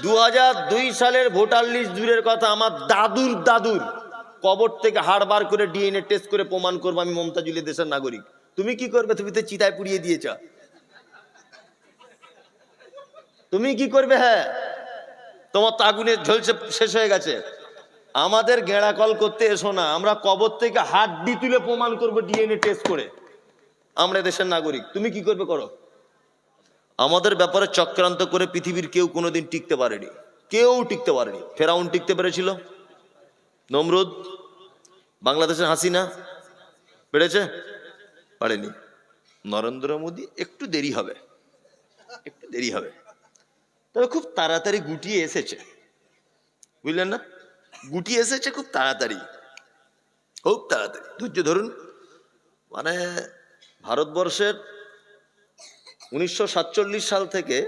2002 সালের voter list দূরের কথা, আমার দাদুর কবর থেকে হাড় বার করে ডিএনএ টেস্ট করে প্রমাণ করবো আমি মমতাজুল দেশের নাগরিক। তুমি কি করবে? তুমি তো চিতায় পুড়িয়ে দিয়েছ। তুমি কি করবে? হ্যাঁ, তোমার তো আগুনে ঝলসে শেষ হয়ে গেছে। আমাদের গেঁড়া কল করতে এসো না, আমরা কবর থেকে হাড্ডি তুলে প্রমাণ করবো ডিএনএ টেস্ট করে আমরা দেশের নাগরিক। তুমি কি করবে করো। আমাদের ব্যাপারে চক্রান্ত করে পৃথিবীর কেউ কোনোদিন টিকতে পারেনি, কেউ টিকতে পারেনি। ফেরাউন টিকতে পেরেছিল, নমরুদ, বাংলাদেশের হাসিনা পেরেছে? পারেনি। নরেন্দ্র মোদী একটু দেরি হবে, একটু দেরি হবে, তবে খুব তাড়াতাড়ি গুটিয়ে এসেছে, বুঝলেন না? গুটিয়ে এসেছে খুব তাড়াতাড়ি, খুব তাড়াতাড়ি। ধৈর্য ধরুন। মানে ভারতবর্ষের 1947 সাল থেকে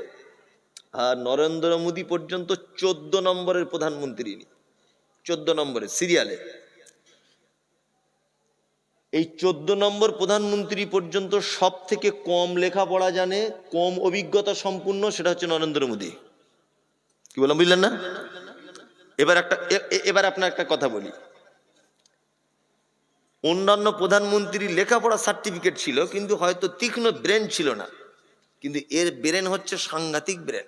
আর নরেন্দ্র মোদী পর্যন্ত 14 নম্বরের প্রধানমন্ত্রী, 14 নম্বরের সিরিয়ালে। এই 14 নম্বর প্রধানমন্ত্রী পর্যন্ত সব থেকে কম লেখাপড়া জানে, কম অভিজ্ঞতা সম্পূর্ণ, সেটা হচ্ছে নরেন্দ্র মোদী। কি বললাম বুঝলেন না? এবার আপনার একটা কথা বলি। অন্যান্য প্রধানমন্ত্রী লেখাপড়া সার্টিফিকেট ছিল কিন্তু হয়তো তীক্ষ্ণ ব্রেন ছিল না, কিন্তু এর ব্রেন হচ্ছে সাংঘাতিক ব্রেন।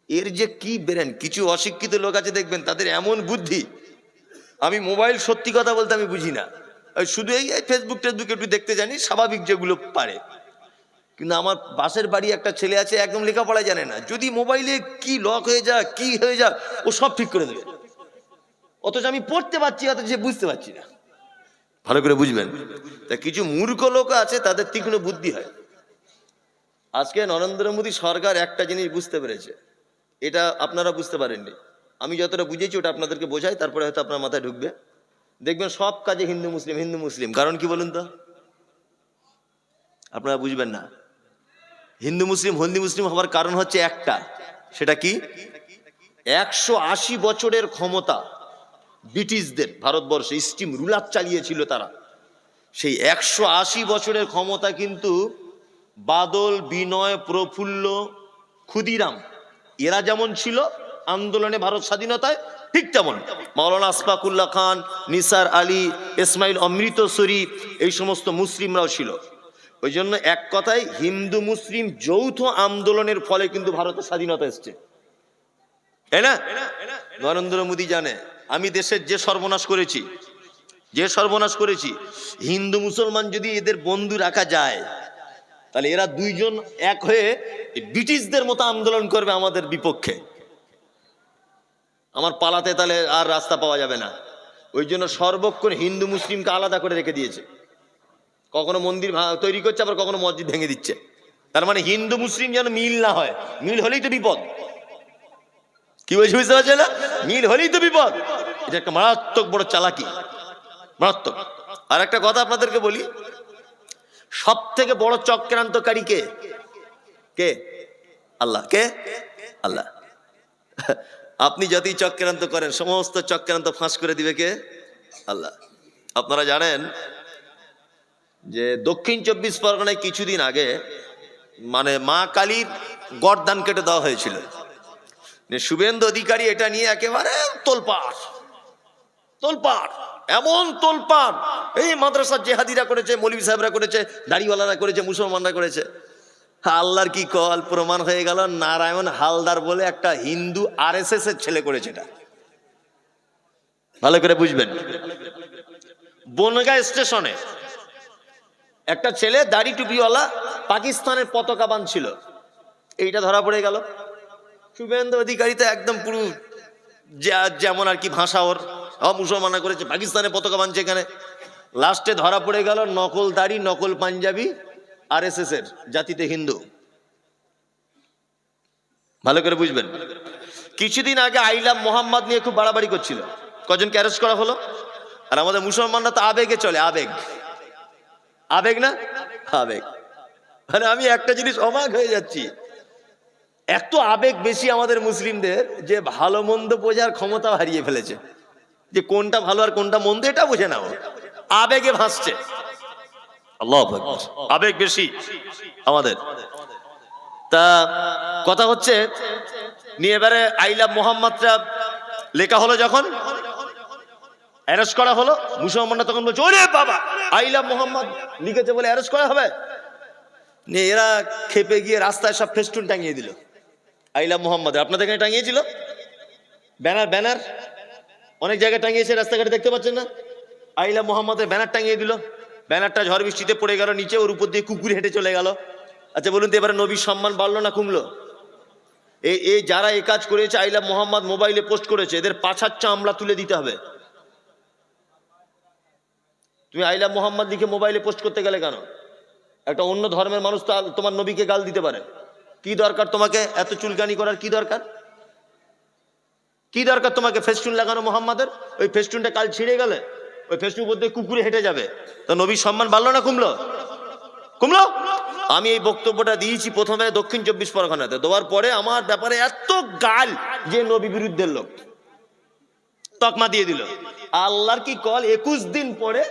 এর যে কি ব্রেন! কিছু অশিক্ষিত লোক আছে দেখবেন তাদের এমন বুদ্ধি, আমি মোবাইল সত্যি কথা বলতে আমি বুঝি না, শুধু এই ফেসবুক টেসবুক একটু দেখতে জানি, স্বাভাবিক যেগুলো পারে। কিন্তু আমার পাশের বাড়ি একটা ছেলে আছে, একদম লেখাপড়া জানে না, যদি মোবাইলে কি লক হয়ে যায় কি হয়ে যায় ও সব ঠিক করে দেবে, অথচ আমি পড়তে পারছি, অথচ সে বুঝতে পারছি না। ভালো করে বুঝবেন। তা কিছু মূর্খ লোক আছে তাদের তীক্ষ্ণ বুদ্ধি হয়। আজকে নরেন্দ্র মোদী সরকার একটা জিনিস বুঝতে পেরেছে, এটা আপনারা বুঝতে পারেননি, আমি যতটা বুঝেছি ওটা আপনাদেরকে বোঝাই, তারপরে হয়তো আপনার মাথায় ঢুকবে। দেখবেন সব কাজে হিন্দু মুসলিম হিন্দু মুসলিম, কারণ কি বলুন তো? আপনারা বুঝবেন না। হিন্দু মুসলিম হওয়ার কারণ হচ্ছে একটা, সেটা কি? 180 বছরের ক্ষমতা ব্রিটিশদের ভারতবর্ষে স্টিম রুলার চালিয়েছিল তারা। সেই 180 বছরের ক্ষমতা কিন্তু বাদল, বিনয়, প্রফুল্ল, ক্ষুদিরাম এরা যেমন ছিল আন্দোলনে ভারত স্বাধীনতায়, ঠিক তেমন মাওলানা আশফাকুল্লাহ খান, নিসার আলী, ইসমাইল অমৃতসরী, এই সমস্ত মুসলিমরাও ছিল। ওই জন্য এক কথায় হিন্দু মুসলিম যৌথ আন্দোলনের ফলে কিন্তু ভারতের স্বাধীনতা এসছে, তাই না? নরেন্দ্র মোদী জানে আমি দেশের যে সর্বনাশ করেছি, হিন্দু মুসলমান যদি এদের বন্ধু রাখা যায় তাহলে এরা দুইজন এক হয়ে ব্রিটিশদের মতো আন্দোলন করবে আমাদের বিপক্ষে। আমার পালাতে তাহলে আর রাস্তা পাওয়া যাবে না। ওই জন্য সর্বক্ষণ হিন্দু মুসলিমকে আলাদা করে রেখে দিয়েছে। কখনো মন্দির তৈরি করছে, আবার কখনো মসজিদ ভেঙে দিচ্ছে। তার মানে হিন্দু মুসলিম যেন মিল না হয়, মিল হলেই তো বিপদ। কি বলছি বুঝতে পারছেন না? মিল হলেই তো বিপদ। এটা একটা মারাত্মক বড় চালাকি, মারাত্মক। আর একটা কথা আপনাদেরকে বলি, সব থেকে বড় চক্রান্তকারী কে? কে? আল্লাহ। কে? আল্লাহ। আপনি যতই চক্রান্ত করেন সমস্ত চক্রান্ত ফাঁস করে দিবে কে? আল্লাহ। আপনারা জানেন যে দক্ষিণ 24 পরগনায় কিছুদিন আগে মানে মা কালীর গর্দান কেটে দেওয়া হয়েছিল। শুভেন্দু অধিকারী এটা নিয়ে একেবারে তোলপাড়, এমন তোলপাড়, এই মাদ্রাসার জেহাদিরা করেছে, মৌলভী সাহেবরা করেছে, দাড়িওয়ালারা করেছে, মুসলমানরা করেছে। আল্লাহর কি কল, প্রমাণ হয়ে গেল নারায়ণ হালদার বলে একটা হিন্দু RSS এর ছেলে করেছে। এটা ভালো করে বুঝবেন। বনগাঁ স্টেশনে একটা ছেলে দাড়ি টুপিওয়ালা পাকিস্তানের পতাকা বাঁধছিল, এইটা ধরা পড়ে গেল। শুভেন্দু অধিকারী তো একদম পুরো যেমন আর কি ভাষা ওর, মুসলমানরা করেছে, পাকিস্তানের পতাকা বাঁধছে এখানে। লাস্টে ধরা পড়ে গেল নকল দাড়ি, নকল পাঞ্জাবি, RSS এর জাতিতে হিন্দু। ভালো করে বুঝবেন। কিছুদিন আগে আই লাভ মোহাম্মদ নিয়ে খুব বাড়াবাড়ি করছিল, কজনকে অ্যারেস্ট করা হলো। আর আমাদের মুসলমানরা তো আবেগে চলে, আবেগ না, আবেগ। মানে আমি একটা জিনিস অবাক হয়ে যাচ্ছি, এত আবেগ বেশি আমাদের মুসলিমদের যে ভালো মন্দ বোঝার ক্ষমতা হারিয়ে ফেলেছে, যে কোনটা ভালো আর কোনটা মন্দ এটা বোঝে না, আবেগে ভাসছে। আল্লাহু আকবার, আবেগ বেশি আমাদের। তা কথা হচ্ছে নিয়ে এবারে আই লাভ মোহাম্মদটা লেখা হলো, যখন অ্যারেস্ট করা হলো, মুসলমানরা তখন বলছে ওরে বাবা আই লাভ মোহাম্মদ লিখেছে বলে অ্যারেস্ট করা হবে। নিয়ে এরা খেপে গিয়ে রাস্তায় সব ফেস্টুন টাঙিয়ে দিল আই লাভ মোহাম্মদ। আপনাদের এখানে টাঙিয়েছিল ব্যানার, ব্যানার অনেক জায়গায় টাঙিয়েছে, রাস্তাঘাটে দেখতে পাচ্ছেন না, আই লাভ মোহাম্মদের ব্যানার টাঙিয়ে দিল। ব্যানারটা ঝড় বৃষ্টিতে পড়ে গেল নিচে, ওর উপর দিয়ে কুকুর হেঁটে চলে গেল। আচ্ছা বলুন তো এবারে নবীর সম্মান বাড়লো না কমলো? এই যারা এই কাজ করেছে, আই লাভ মোহাম্মদ মোবাইলে পোস্ট করেছে, এদের পাছার চামড়া তুলে দিতে হবে। তুমি আই লাভ মোহাম্মদ লিখে মোবাইলে পোস্ট করতে গেলে কেন? একটা অন্য ধর্মের মানুষ তো তোমার নবীকে গাল দিতে পারে, কি দরকার তোমাকে এত চুলকানি করার? কি দরকার, কি দরকার তোমাকে ফেস্টুন লাগানো মোহাম্মদের? ওই ফেস্টুনটা কাল ছিঁড়ে গেলে ওই ফেস্টুন মধ্যে কুকুরে হেঁটে যাবে, তো নবীর সম্মান বাড়লো না কমলো? কমলো। আমি এই বক্তব্যটা দিয়েছি প্রথমে দক্ষিণ 24 পরগনাতে, দেওয়ার পরে আমার ব্যাপারে এত গাল যে নবী বিরুদ্ধের লোক তকমা দিয়ে দিল। আল্লাহর কি কল, 21 দিন পরে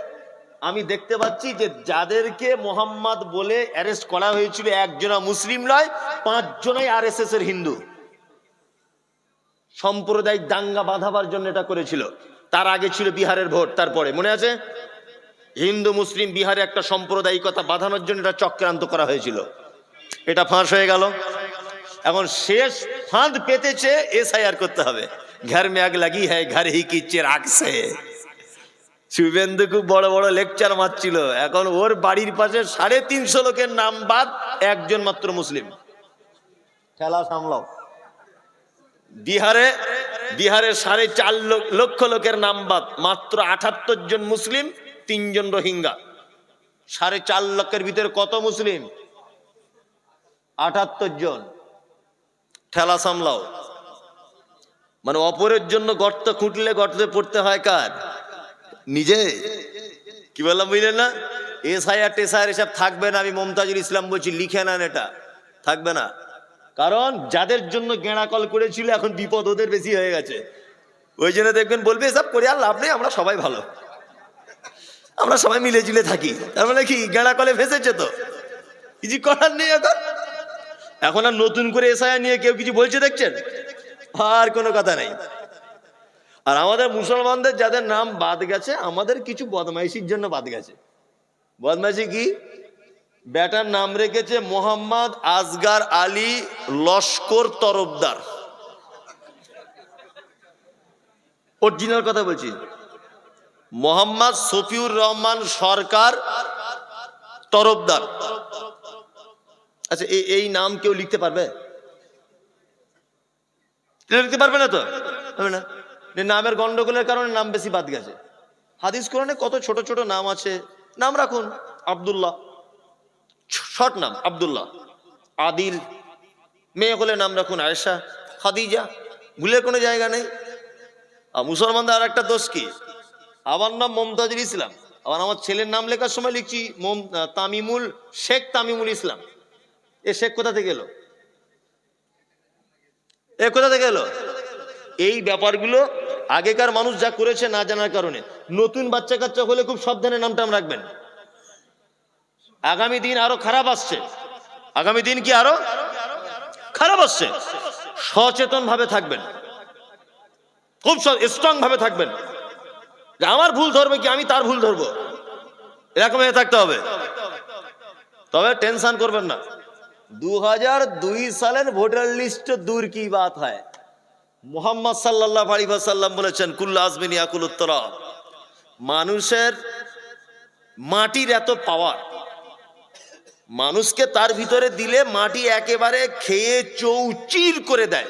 আমি দেখতে পাচ্ছি যে যাদেরকে মোহাম্মদ বলে অ্যারেস্ট করা হয়েছিল একজনা মুসলিম নয়, 5 জনাই আরএসএস এর হিন্দু। সাম্প্রদায়িক দাঙ্গা বাঁধাবার জন্য এটা করেছিল। তার আগে ছিল বিহারের ভোট, তারপরে মনে আছে হিন্দু মুসলিম বিহারে একটা সাম্প্রদায়িকতা বাঁধানোর জন্য এটা চক্রান্ত করা হয়েছিল। এটা ফাঁস হয়ে গেল। এখন শেষ ফাঁদ পেতেছে এসআইআর করতে হবে। ঘর মে আগ লাগি হ্যায় ঘর হি কি চিরাগ সে। শুভেন্দু খুব বড় বড় লেকচার মারছিল, এখন ওর বাড়ির পাশে 350 লোকের নাম বাদ, একজন মাত্র মুসলিম। খেলা সামলাও। বিহারে 4.5 লক্ষ লোকের নাম বাদ, মাত্র 78 জন মুসলিম, 3 জন রোহিঙ্গা। 4.5 লক্ষের ভিতরে কত মুসলিম? 78 জন। ঠেলা সামলাও। মানে অপরের জন্য গর্ত খুঁটলে গর্তে পড়তে হয় কার? নিজে। কি বললাম বুঝলেন না? এসআইআর টেসআইআর এসব থাকবে না। আমি মমতাজুল ইসলাম বলছি, লিখে নেন, এটা থাকবে না। কারণ যাদের জন্য গেঁড়া কল করেছিল এখন বিপদ ওদের বেশি হয়ে গেছে। ওই জন্য দেখবেন বলবে এসব করে আর লাভ নেই, আমরা সবাই ভালো, আমরা সবাই মিলে ঝুলে থাকি। তার মানে কি গেঁড়া কলে ফেসেছে, তো কিছু করার নেই। এখন আর নতুন করে এসআইআর নিয়ে কেউ কিছু বলছে দেখছেন? আর কোনো কথা নেই। আর আমাদের মুসলমানদের যাদের নাম বাদ গেছে, আমাদের কিছু বদমাইশির জন্য বাদ গেছে। বদমাইশি কি? বেটার নাম রেখেছে মোহাম্মদ আসগার আলী লস্কর তরফদার। অরিজিনাল কথা বলছি, মোহাম্মদ শফিউর রহমান সরকার তরফদার। আচ্ছা এই নাম কেউ লিখতে পারবে? লিখতে পারবে না তো, হবে না। নামের গন্ডগোলের কারণে নাম বেশি বাদ গেছে। হাদিস কোরআনে কত ছোট ছোট নাম আছে, নাম রাখুন। আব্দুল্লাহ শর্ট নাম, আব্দুল্লাহ। আদিল, মেয়ে হলে নাম রাখুন আয়েশা, খাদিজা, ভুলের কোনো জায়গা নেই। আর মুসলমানদের আর একটা দোষ কি, আমার নাম মমতাজুল ইসলাম, আবার আমার ছেলের নাম লেখার সময় লিখছি তামিমুল শেখ তামিমুল ইসলাম। এ শেখ কোথা থেকে এলো? এ কোথা থেকে এলো? এই ব্যাপারগুলো আগেকার মানুষ যা করেছে না জানার কারণে। নতুন বাচ্চা কাচ্চা হলে খুব সাবধানে নামটা রাখবেন। আগামী দিন আরো খারাপ আসছে, আগামী দিন কি আরো খারাপ আসছে। সচেতন ভাবে থাকবেন, খুব স্ট্রং ভাবে থাকবেন। আমার ভুল ধরবে কি আমি তার ভুল ধরবো, এরকম হয়ে থাকতে হবে। তবে টেনশন করবেন না। 2002 সালের ভোটার লিস্ট দূর কি বাত হয়। মুহাম্মদ সাল্লাল্লাহু আলাইহি ওয়াসাল্লাম বলেছেন কুল্লু আজমিন ইয়াকুলুত তুরাব। মানুষের মাটির এত পাওয়ার, মানুষকে তার ভিতরে দিলে মাটি একেবারে খেয়ে চৌচির করে দেয়।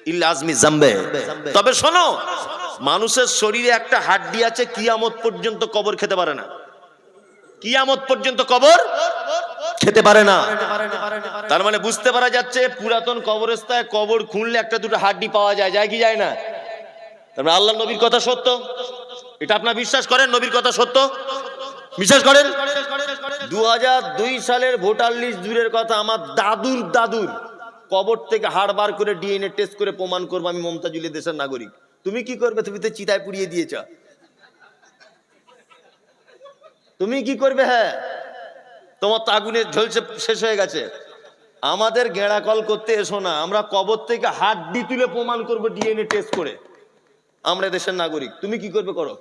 ইল আজমি জামবে। তবে শোনো, মানুষের শরীরে একটা হাড্ডি আছে, কিয়ামত পর্যন্ত কবর খেতে পারে না। কিয়ামত পর্যন্ত কবর খেতে পারে না। তার মানে বুঝতে পারা যাচ্ছে পুরাতন কবরস্থায় কবর খুঁড়লে একটা দুটো হাড্ডি পাওয়া যায়, যায় কি যায় না? তার মানে আল্লাহ নবীর কথা সত্য, এটা আপনারা বিশ্বাস করেন? নবীর কথা সত্য বিশ্বাস করেন? 2002 সালের ভোটার লিস্ট দূরের কথা, আমার দাদুর দাদুর কবর থেকে হাড় বার করে ডিএনএ টেস্ট করে প্রমাণ করবো আমি মমতাজুল দেশের নাগরিক। তুমি কি করবে? তুমি তো চিতায় পুড়িয়ে দিয়েছ। তুমি কি করবে? হ্যাঁ, তোমার তো আগুনে ঝলসে শেষ হয়ে গেছে। আমাদের গেঁড়া কল করতে এসো না, আমরা কবর থেকে হাড্ডি তুলে প্রমাণ করবো ডিএনএ টেস্ট করে আমরা দেশের নাগরিক। তুমি কি করবে করো।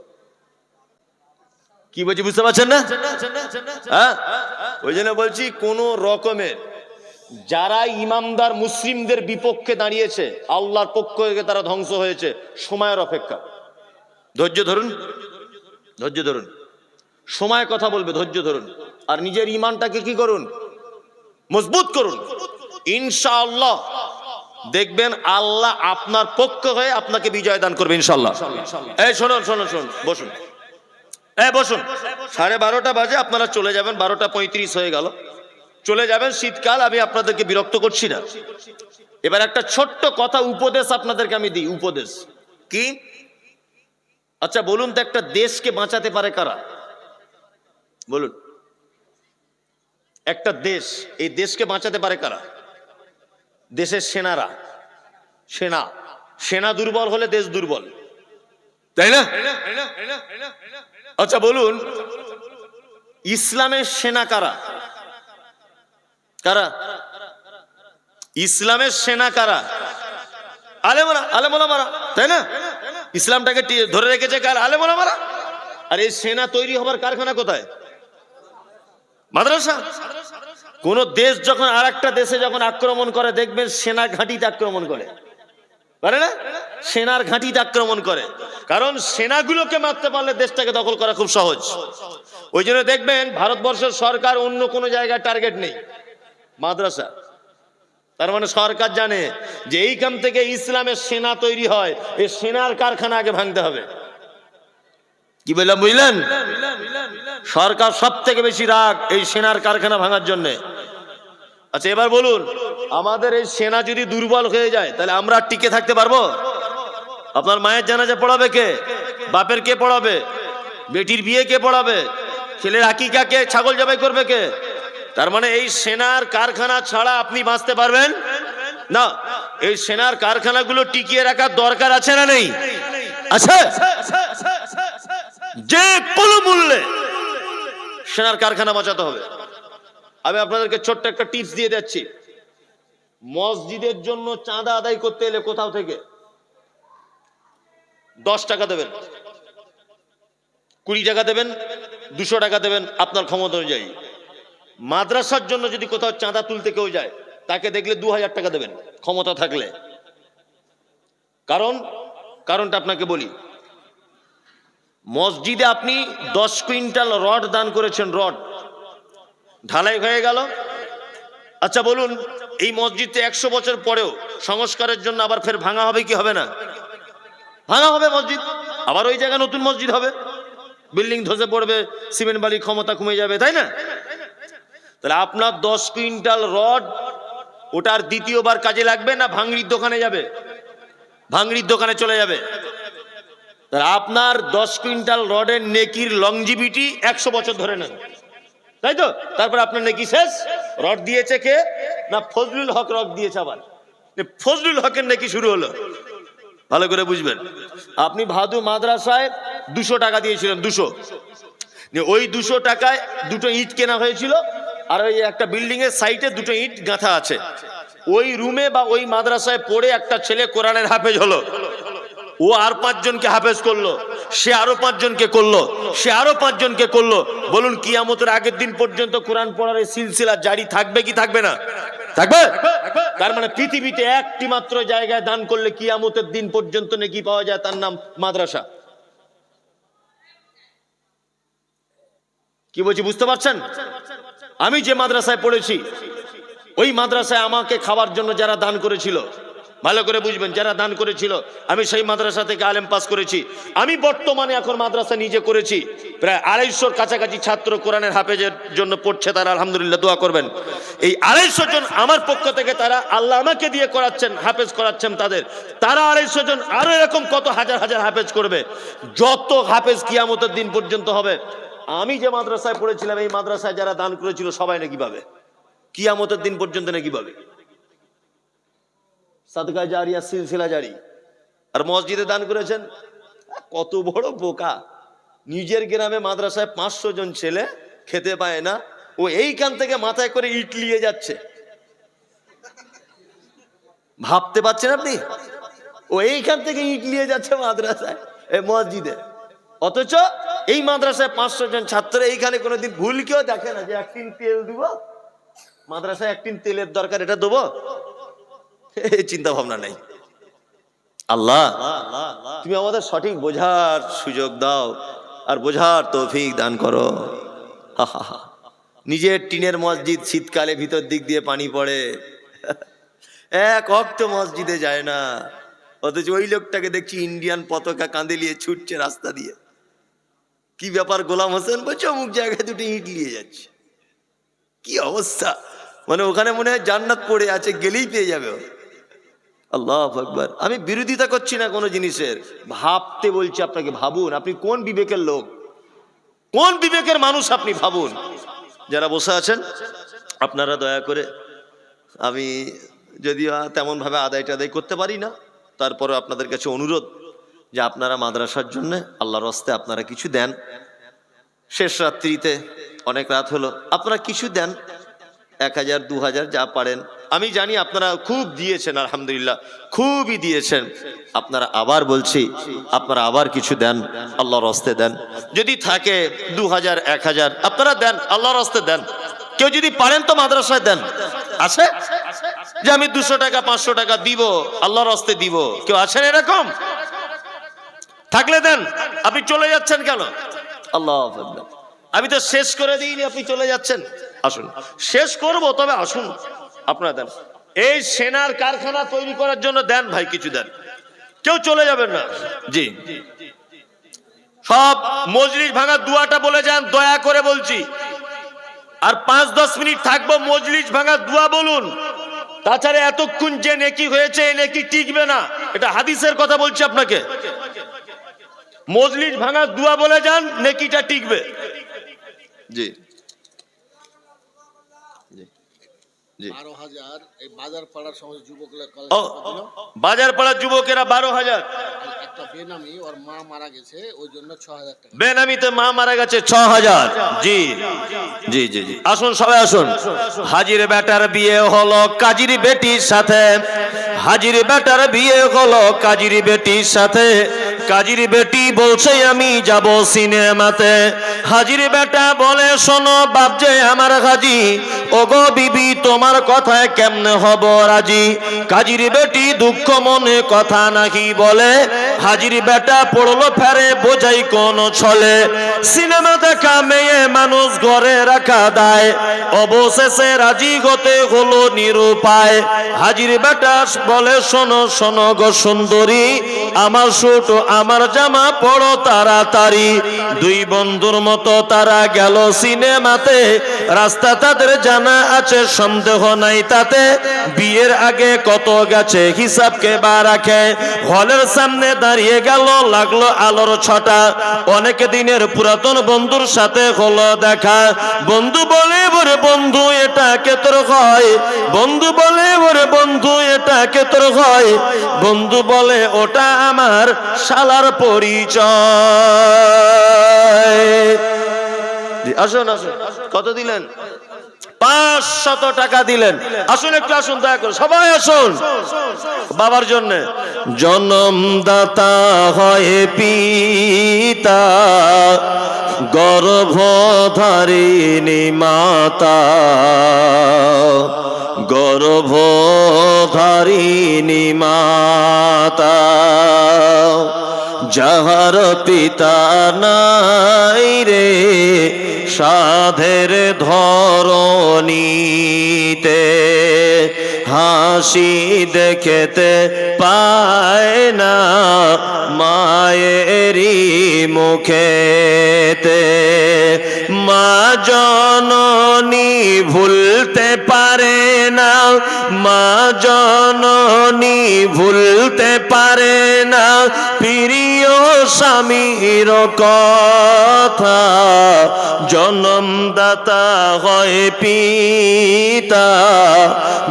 কি বলছি বুঝতে পারছেন না? হ্যাঁ, ওই জন্য বলছি কোন রকমের যারা ইমামদার মুসলিমদের বিপক্ষে দাঁড়িয়েছে আল্লাহর পক্ষ থেকে তারা ধ্বংস হয়েছে। সময়ের অপেক্ষা, ধৈর্য ধরুন, ধৈর্য ধরুন, সময় কথা বলবে, ধৈর্য ধরুন। আর নিজের ইমানটাকে কি করুন, মজবুত করুন। ইনশাআল্লাহ দেখবেন আল্লাহ আপনার পক্ষ হয়ে আপনাকে বিজয় দান করবে ইনশাআল্লাহ। এই শুনুন শুনুন শুনুন, বসুন, বসুন। 12:30 বাজে, আপনারা চলে যাবেন, 12:35 হয়ে গেল, চলে যাবেন। শীতকাল, আমি আপনাদেরকে বিরক্ত করছি না। এবার একটা ছোট্ট কথা উপদেশ আপনাদেরকে আমি দিই, উপদেশ কি? আচ্ছা বলুন তো, একটা দেশকে বাঁচাতে পারে কারা? বলুন, একটা দেশ, এই দেশকে বাঁচাতে পারে কারা? দেশের সেনারা। সেনা দুর্বল হলে দেশ দুর্বল, তাই না? আচ্ছা বলুন, ইসলামের সেনা কারা? কারা ইসলামের সেনা কারা? আলেমোলামারা, তাই না? ইসলামটাকে ধরে রেখেছে কার? আলেমোলামারা। আর এই সেনা তৈরি হবার কারখানা কোথায়? মাদ্রাসা। কোন দেশ যখন আর একটা দেশে যখন আক্রমণ করে, দেখবেন সেনা ঘাঁটিতে আক্রমণ করে, পারে না? সেনার ঘাঁটিতে আক্রমণ করে, কারণ সেনাগুলোকে মারতে পারলে দেশটাকে দখল করা খুব সহজ। ওই জন্য দেখবেন ভারতবর্ষের সরকার অন্য কোনো জায়গায় টার্গেট নেই, মাদ্রাসা। তার মানে সরকার জানে যে এইখান থেকে ইসলামের সেনা তৈরি হয়, এই সেনার কারখানা আগে ভাঙতে হবে। কি বললাম বুঝলেন? সরকার সব থেকে বেশি রাগ এই সেনার কারখানা ভাঙার জন্য। আচ্ছা এবার বলুন, আমাদের এই সেনা যদি দুর্বল হয়ে যায় তাহলে আমরা টিকে থাকতে পারবো? আপনার মায়ের জানাজা পড়াবে কে? বাপের কে পড়াবে? বেটির বিয়ে কে পড়াবে? ছেলের আকিকা কে? ছাগল জবাই করবে কে? তার মানে এই সেনার কারখানা ছাড়া আপনি বাঁচতে পারবেন না। এই সেনার কারখানাগুলো টিকিয়ে রাখার দরকার আছে না নেই? আছে। যে কোনো মূল্যে সেনার কারখানা বাঁচাতে হবে। আমি আপনাদেরকে ছোট্ট একটা টিপস দিয়ে যাচ্ছি। মসজিদের জন্য চাঁদা আদায় করতে এলে কোথাও থেকে 10 টাকা দেবেন, 20 টাকা দেবেন, 200 টাকা দেবেন, আপনার ক্ষমতা অনুযায়ী। মাদ্রাসার জন্য যদি কোথাও চাঁদা তুলতে কেউ যায়, তাকে দেখলে 2000 টাকা দেবেন ক্ষমতা থাকলে। কারণটা আপনাকে বলি। মসজিদে আপনি 10 কুইন্টাল রড দান করেছেন, রড ঢালাই হয়ে গেল। আচ্ছা বলুন, এই মসজিদে 100 বছর পরেও সংস্কারের জন্য আবার ফের ভাঙা হবে কি হবে না? ভাঙা হবে মসজিদ, আবার ওই জায়গায় নতুন মসজিদ হবে, বিল্ডিং ধসে পড়বে, সিমেন্ট বালি ক্ষমতা কমে যাবে, তাই না? তাহলে আপনার 10 কুইন্টাল রড ওটার দ্বিতীয়বার কাজে লাগবে না ভাঙড়ির দোকানে যাবে? ভাঙড়ির দোকানে চলে যাবে। তাহলে আপনার 10 কুইন্টাল রডের নেকির লংজিভিটি 100 বছর ধরে নেন, তাই তো? তারপর আপনার নেকি শেষ। রড দিয়েছে কে? না ফজলুল হক রড দিয়েছে। আবার ফজলুল হকের নেকি শুরু হলো। ভালো করে বুঝবেন। আপনি ভাদু মাদ্রাসায় 200 টাকা দিয়েছিলেন, 200, ওই 200 টাকায় 2টো ইট কেনা হয়েছিল, আর ওই একটা বিল্ডিং এর সাইডে 2টো ইট গাঁথা আছে। ওই রুমে বা ওই মাদ্রাসায় পড়ে একটা ছেলে কোরআনের হাফেজ হলো, ও আর 5 জনকে হাফেজ করলো, সে আরো 5 জনকে করলো, সে আরো 5 জনকে করলো। বলুন কিয়ামতের আগের দিন পর্যন্ত কোরআন পড়ার এই সিলসিলা জারি থাকবে কি থাকবে না? থাকবে। তার মানে পৃথিবীতে একটি মাত্র জায়গায় দান করলে কিয়ামতের দিন পর্যন্ত নেকি পাওয়া যায়, তার নাম মাদ্রাসা। কি বলছি বুঝতে পারছেন? আমি যে মাদ্রাসায় পড়েছি, ওই মাদ্রাসায় আমাকে খাওয়ার জন্য যারা দান করেছিল, ভালো করে বুঝবেন, যারা দান করেছিল, আমি সেই মাদ্রাসা থেকে আলেম পাস করেছি। আমি বর্তমানে এখন মাদ্রাসা নিজে করেছি, প্রায় 250-র কাছাকাছি ছাত্র কোরআনের হাফেজের জন্য পড়ছে। তারা আলহামদুলিল্লাহ দোয়া করবেন। এই 250 জন আমার পক্ষ থেকে তারা আল্লাহ আমাকে দিয়ে করাচ্ছেন, হাফেজ করাচ্ছেন তাদের। তারা 250 জন আরো এরকম কত হাজার হাজার হাফেজ করবে। যত হাফেজ কিয়ামতের দিন পর্যন্ত হবে। আমি যে মাদ্রাসায় পড়েছিলাম, এই মাদ্রাসায় যারা দান করেছিল সবাই নাকি পাবে, কিয়ামতের দিন পর্যন্ত নাকি পাবে। সাদকা জারিয়া, সিলসিলা জারি। আর মসজিদে দান করেছেন, কত বড় বোকা। নিজের গ্রামে মাদ্রাসায় 500 জন ছেলে খেতে পায় না, ও এইখান থেকে মাথায় করে ইট নিয়ে যাচ্ছে। ভাবতে পারছেন আপনি? ও এইখান থেকে ইট নিয়ে যাচ্ছে মাদ্রাসায়, এই মসজিদে, অথচ এই মাদ্রাসায় 500 জন ছাত্র এইখানে কোনোদিন ভুল কেউ দেখে না যে 1 টিন তেল দিব মাদ্রাসায়, 1 টিন তেলের দরকার, এটা দেবো, এই চিন্তা ভাবনা নাই। আল্লাহ তুমি আমাদের সঠিক বোঝার সুযোগ দাও আর বোঝার তৌফিক দান করো। নিজের টিনের মসজিদ, শীতকালে ভিতর দিক দিয়ে পানি পড়ে, এক ওয়াক্ত মসজিদে যায় না, অথচ ওই লোকটাকে দেখছি ইন্ডিয়ান পতাকা কাঁধে নিয়ে ছুটছে রাস্তা দিয়ে। কি ব্যাপার গোলাম হোসেন? বলছে অমুক জায়গায় 2টি ইট নিয়ে যাচ্ছে। কি অবস্থা, মানে ওখানে মনে হয় জান্নাত পড়ে আছে, গেলেই পেয়ে যাবে। আল্লাহু আকবার। আমি বিরোধিতা করছি না কোনো জিনিসের, ভাবতে বলছি আপনাকে, ভাবুন আপনি কোন বিবেকের লোক, কোন বিবেকের মানুষ আপনি ভাবুন। যারা বসে আছেন আপনারা দয়া করে, আমি যদিও তেমন ভাবে আদায় করতে পারি না, তারপরে আপনাদের কাছে অনুরোধ যে আপনারা মাদ্রাসার জন্য আল্লাহর রাস্তায় আপনারা কিছু দেন। শেষ রাত্রিতে অনেক রাত হলো, আপনারা কিছু দেন, 1000 2000 যা পারেন। আমি জানি আপনারা খুব দিয়েছেন, আলহামদুলিল্লাহ খুবই দিয়েছেন। আপনারা আবার বলছি, আপনারা আবার কিছু দেন, আল্লাহর রাস্তায় দেন। যদি থাকে 2000 1000 আপনারা দেন, আল্লাহর রাস্তায় দেন। কেউ যদি পারেন তো মাদ্রাসায় দেন। আছে যে আমি 200 টাকা 500 টাকা দিব, আল্লাহর রাস্তায় দিব, কেউ আছেন এরকম? থাকলে দেন। আপনি চলে যাচ্ছেন কেন? আল্লাহু আকবার। আমি তো শেষ করে দিইনি, আপনি চলে যাচ্ছেন। আসুন শেষ করব, তবে আসুন আপনারা দেন। এই সেনার কারখানা তৈরি করার জন্য দেন ভাই, কিছু দেন, কেউ চলে যাবেন না। জি, সব মজলিস ভাঙার দোয়াটা বলে যান, দয়া করে বলছি। আর 5-10 মিনিট থাকবো, মজলিস ভাঙার দোয়া বলুন। তাছাড়া এতক্ষণ যে নেকি হয়েছে, এই নেকি টিকবে না, এটা হাদিসের কথা বলছি আপনাকে। মজলিস ভাঙার দোয়া বলে যান, নেকিটা টিকবে। জি জি, 12,000 এই বাজার পাড়ার সমস্ত যুবকরা, বাজার পাড়ার যুবকেরা 12,000। একটা বেনামি, ওর মা মারা গেছে, ওই জন্য 6,000 টাকা। বেনামিতে মা মারা গেছে, 6,000। জি জি জি জি, আসুন সবাই আসুন। হাজির বেটার বিয়ে হলো কাজীর বেটির সাথে, হাজির বেটার বিয়ে হলো কাজীর বেটির সাথে। কাজীর বেটি বলছে আমি যাব সিনেমাতে। হাজির বেটা বলে শোনো বাপ যে আমার হাজি, ওগো বিবি তোমার কথায় কেমনে হব রাজি। কাজীর বেটি দুঃখ মনে কথা নাকি বলে, হাজির বেটা পড়লো ফেরে বোঝাই কোন ছলে। সিনেমা দেখা মেয়ে মানুষ ঘরে রাখা দায়, অবশেষে রাজি হতে হলো নিরুপায়। হাজির বেটা বলে শোনো শোনো গো সুন্দরী, আমার শুট আমার জামা পড়ো তাড়াতাড়ি। 2 বন্ধুর মতো তারা গেল সিনেমাতে, রাস্তা তাদের জানা আছে সন্দেহ নাই তাতে। বিয়ের আগে কত গেছে হিসাব কে বা রাখে, হলের সামনে দাঁড়িয়ে গেল লাগলো আলোর ছটা। অনেক দিনের পুরাতন বন্ধুর সাথে হলো দেখা। বন্ধু বলে ওরে বন্ধু এটা কে তোর হয়, বন্ধু বলে ওরে বন্ধু এটা কে তোর হয়। বন্ধু বলে ওটা আমার শালার পরিচয়। আসুন আসুন, কত দিলেন? 500 টাকা দিলেন। আসুন একটু আসুন, দয়া করে সবাই আসুন বাবার জন্য। জন্মদাতা হয় পিতা, গর্ভধারিণী মাতা, গর্ভধারিণী মাতা। যাহার পিতা নাই রে সাধের ধরণীতে, হাসি দেখতে পায় না মায়েরই মুখেতে। মা জননী ভুলতে পারে না, মা জননী ভুলতে পারে না, প্রিয় স্বামীর কথা, জন্মদাতা হয় পিতা,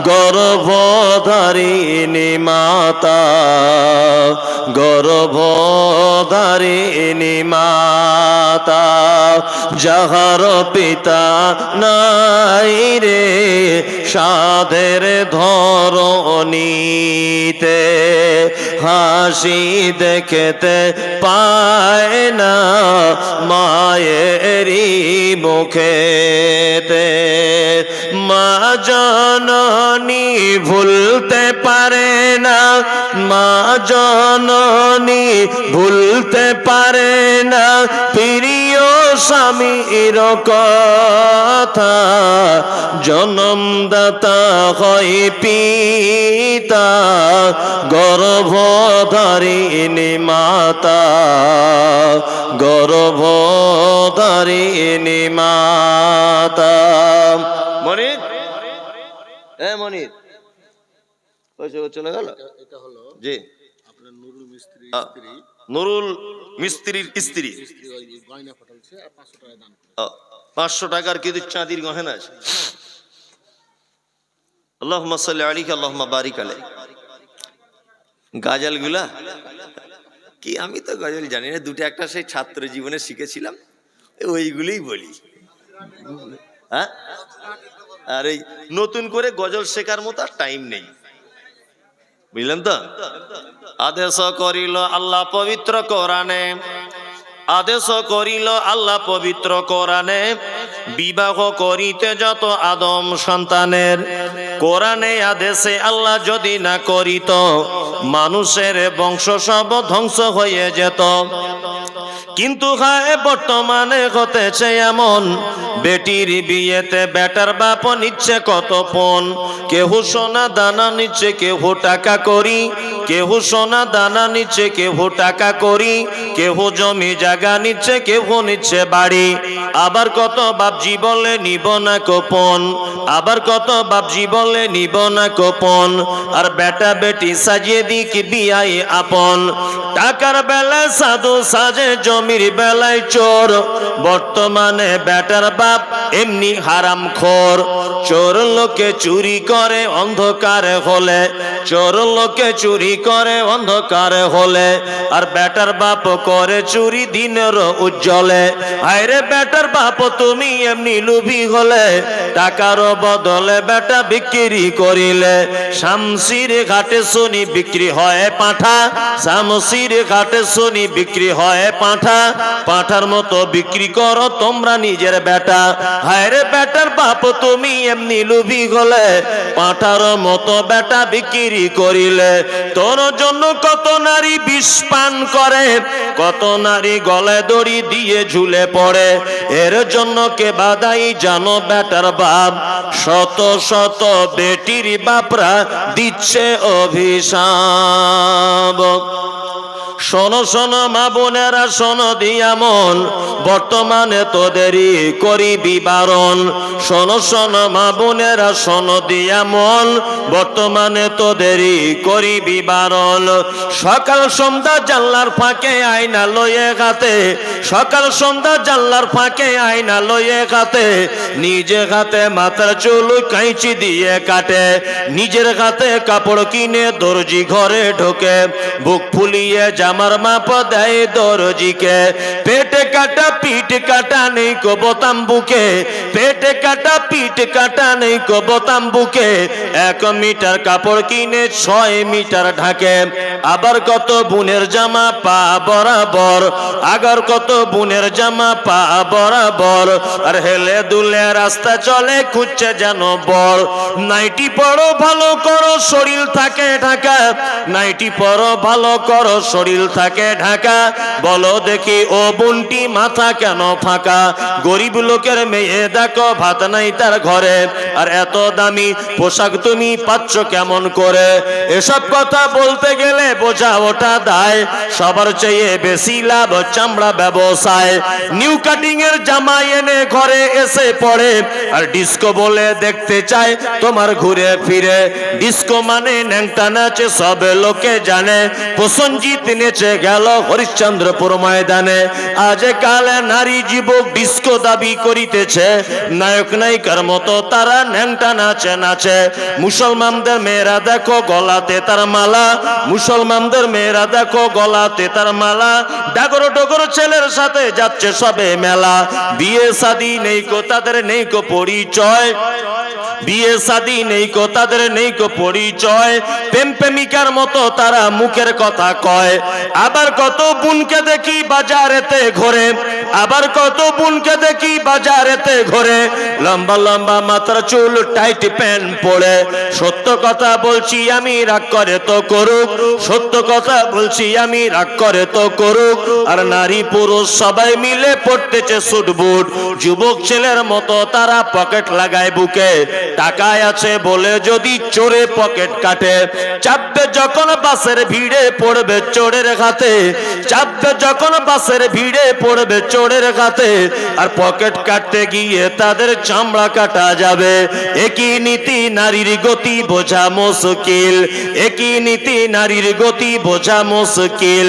গর্ভধারিণী মাতা, গর্ভধারিণী মাতা, যাহার পিতা নাই রে সাধের ধরণীতে, হাসি দেখতে পায় না মায়েরই মুখেতে। মা জননী ভুলতে পারে না, মা জননী ভুলতে পারে না প্রিয় স্বামীর কথা, জন্মদাতা হয় পিতা, গর্ভধারিণী মাতা, গর্ভধারিণী মাতা। মনির, মনির চলে গেল। এটা হলো জি, আপনার নুরুল মিস্ত্রির স্ত্রী, নুরুল মিস্ত্রির স্ত্রী ওই গয়না পাঠালছে আর 500 টাকা দান করে। 500 টাকার কিন্তু চাঁদির গহনা আছে। আল্লাহুম্মা সাল্লি আলাইহি আল্লাহুম্মা বারিক আলাইহি। গাজল গুলা কি, আমি তো গজল জানি না, দুটো একটা সেই ছাত্র জীবনে শিখেছিলাম, ওইগুলোই বলি। হ্যাঁ, আর এই নতুন করে গজল শেখার মতো আর টাইম নেই, বুঝলেন তো। আদেশ করিল আল্লাহ পবিত্র কোরআনে, আদেশ করিল আল্লাহ পবিত্র কোরআনে, বিবাহ করিতে যত আদম সন্তানের। কোরআনে আদেশে আল্লাহ যদি না করিত, মানুষের বংশ সব ধ্বংস হয়ে যেত। কিন্তু হায় বর্তমানে হতেছে এমন, বেটির বিয়েতে বেটার বাপ নিচ্ছে কত পণ। কেহ সোনা দানা নিচ্ছে, কেহ টাকা করি, কেহ সোনা দানা নিচ্ছে, কেহ টাকা করি, কেহ জমি জায়গা নিচ্ছে, কেহ নিচ্ছে বাড়ি। আবার কত বাপজি বলে নিব না গোপন, আবার কত বাপজি বলে নিব না গোপন। আর বেটা বেটি সাজিয়ে দিক বিয়াই আপন, টাকার বেলায় সাধু সাজে, জমির বেলায় চোর। বর্তমানে বেটার বাপ এমনি হারাম খোর। চোর লোকে চুরি করে অন্ধকারে হলে, চোর লোকে চুরি করে অন্ধকারে হলে, আর বেটার বাপ করে চুরি দিনের উজ্জ্বলে। আরে বেটার বাপ তুমি এমনি লুভি হলে, টাকার বদলে বেটা বিক্রি করিলে। শামসির ঘাটে শুনি বিক্রি হয় পাঁঠা, শামসির ঘাটে শুনি বিক্রি হয় পাঁঠা। পাঁঠার মতো বিক্রি করো তোমরা নিজের বেটা। হায়রে বেটার বাপ তুমি এমনি লুভি হলে, পাঁঠার মতো বেটা বিক্রি করিলে। তোর জন্য কত নারী বিষ পান করে, কত নারী গলায় দড়ি দিয়ে ঝুলে পড়ে। এর জন্য কে বাদাই জানো বেটার বাপ, শত শত বেটির বাপরা দিচ্ছে অভিশাপ। শোনো শোনো মা বোনেরা শোনো দিয়া মন, বর্তমানে তোদেরই করিবি বারণ। শোনো শোনো মা বোনেরা শোনো দিয়া মন, বর্তমানে তোদেরই করিবি বারণ। সকাল সন্ধ্যা জানলার ফাঁকে আয়না লয়ে গাতে, সকাল সন্ধ্যা জানলার ফাঁকে আয়না লয়ে গাতে। নিজে হাতে মাথার চুল কাঁচি দিয়ে কাটে, নিজের হাতে কাপড় কিনে দর্জি ঘরে ঢোকে। বুক ফুলিয়ে জামার মাপ দেয় দর্জিকে, পেটে কাটা পিঠ কাটা নেই কো বোতাম বুকে, পেটে কাটা পিঠ কাটা নেই কো বোতাম বুকে। 1 মিটার কাপড় কিনে 6 মিটার ঢাকে। আবার কত বুনের জামা পা বরাবর, আবার কত বুনের জামা পা বরাবর। আর হেলে দুলে রাস্তা চলে খুঁজছে যেন বর। নাইটি পরো ভালো করো শরীর থাকে ঢাকা, নাইটি পরো ভালো করো শরীর থাকে ঢাকা। বলো দেখি ও বুনটি মাথা কেন ফাঁকা, গরিব লোকের মেয়ে দেখো ভাত নাই তার ঘরে। আর এত দামি পোশাক তুমি পাচ্ছ কেমন করে? এসব কথা বলতে গেলে বোঝা ওটা দায়, সবার চেয়ে বেশি লাভ চামড়া ব্যবসায়। নিউ কাটিং এর জামা এনে ঘরে এসে পড়ে, আর ডিস্কো বলে দেখতে চায় তোমার ঘুরে ফিরে। ডিস্কো মানে ন্যাংটা নাচে সব লোকে জানে, প্রসঞ্জিত নেচে উঠেছে গেল হরিশ্চন্দ্রপুর ময়দানে। আজ কালে নারী যুবক ডিস্কো দাবি করিতেছে, নায়ক নায়িকার মতো তারা ন্যাংটা নাচে নাচে। মুসলমানদের মেয়েরা দেখো গলাতে তার মালা, মুসলমানদের মেয়েরা দেখো গলাতে তার মালা, ডাগর ডগর ছেলের সাথে যাচ্ছে সবে মেলা। বিয়ে শাদী নেই কো তাদের, নেই কো পরিচয়, বিয়ে শাদী নেই কো তাদের, নেই কো পরিচয়। প্রেম প্রেমিকার মতো তারা মুখের কথা কয়। আবার কত বোনকে দেখি বাজারেতে ঘোরে, আবার কত বোনকে দেখি বাজারেতে ঘোরে, লম্বা লম্বা মাথার চুল টাইট প্যান্ট পরে। সত্য কথা বলছি আমি, রাগ করে তো করুক, সত্য কথা বলছি আমি, রাগ করে তো করুক। আর নারী পুরুষ সবাই মিলে পড়তেছে স্যুট বুট। যুবক ছেলের মতো তারা পকেট লাগায় বুকে, টাকায় আছে বলে যদি চোরে পকেট কাটে। চাপবে যখন বাসের ভিড়ে পড়বে চোরের হাতে, চাপবে যখন বাসের ভিড়ে পড়বে চোরের হাতে। আর পকেট কাটতে গিয়ে তাদের চামড়া কাটা যাবে। একই নীতি নারীর গতি বোঝা মুশকিল, একই নীতি নারীর গতি বোঝা মুশকিল।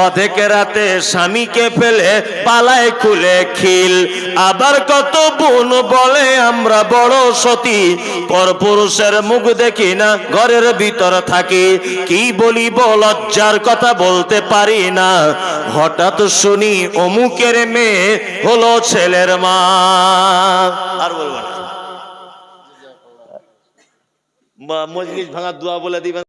অধেক রাতে স্বামীকে ফেলে পালায় খুলে খিল। আবার কত বোন বলে আমরা বড় সতী, পরপুরুষের মুখ দেখি না ঘরের ভিতর থাকি। কি বলিব লজ্জার কথা বলতে পারি না, হঠাৎ শুনি অমুকের মেয়ে হলো ছেলের মা। আর বলবো না, মজলিস ভাঙার দোয়া বলে দিবেন।